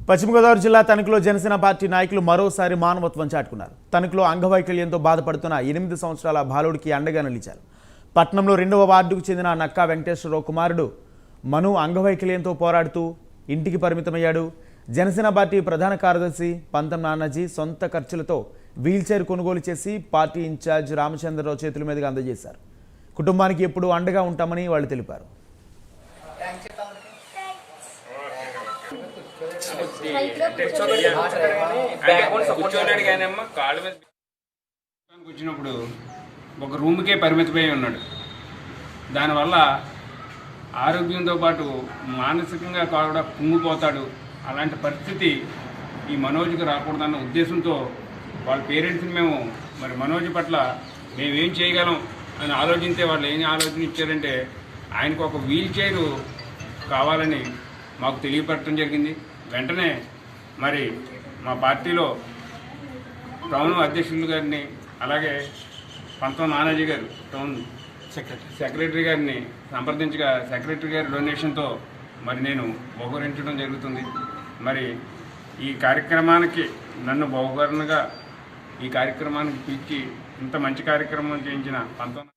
పశ్చిమ గోదావరి జిల్లా తణుకులో జనసేన పార్టీ నాయకులు మరోసారి మానవత్వం చాటుకున్నారు. తణుకులో అంగవైకల్యంతో బాధపడుతున్న 8 సంవత్సరాల బాలుడికి అండగా నిలిచారు. పట్టణంలో 2వ వార్డుకు చెందిన నక్కా వెంకటేశ్వరరావు కుమారుడు మను అంగవైకల్యంతో పోరాడుతూ ఇంటికి పరిమితమయ్యాడు. జనసేన పార్టీ ప్రధాన కార్యదర్శి పంతం నానాజీ సొంత ఖర్చులతో వీల్చైర్ కొనుగోలు చేసి పార్టీ ఇన్ఛార్జ్ రామచంద్రరావు చేతుల మీదుగా అందజేశారు. కుటుంబానికి ఎప్పుడూ అండగా ఉంటామని వాళ్ళు తెలిపారు. వచ్చినప్పుడు ఒక రూమ్కే పరిమితమై ఉన్నాడు. దానివల్ల ఆరోగ్యంతో పాటు మానసికంగా కూడా కుంగిపోతాడు. అలాంటి పరిస్థితి ఈ మనోజ్కి రాకూడదన్న ఉద్దేశంతో వాళ్ళ పేరెంట్స్ని మేము మరి మనోజ్ పట్ల మేమేం చేయగలం అని ఆలోచిస్తే వాళ్ళు ఏం ఆలోచన ఇచ్చారంటే ఆయనకు ఒక వీల్ చైరు కావాలని మాకు తెలియపరచడం జరిగింది. వెంటనే మరి మా పార్టీలో టౌన్ అధ్యక్షులు గారిని అలాగే పంతం నానాజీ గారు టౌన్ సెక్రటరీ గారిని సంప్రదించగా సెక్రటరీ గారి డొనేషన్తో మరి నేను బహుకరించడం జరుగుతుంది. మరి ఈ కార్యక్రమానికి నన్ను బహుకరణగా ఈ కార్యక్రమానికి పిలిచి ఇంత మంచి కార్యక్రమం చేయించిన పంతం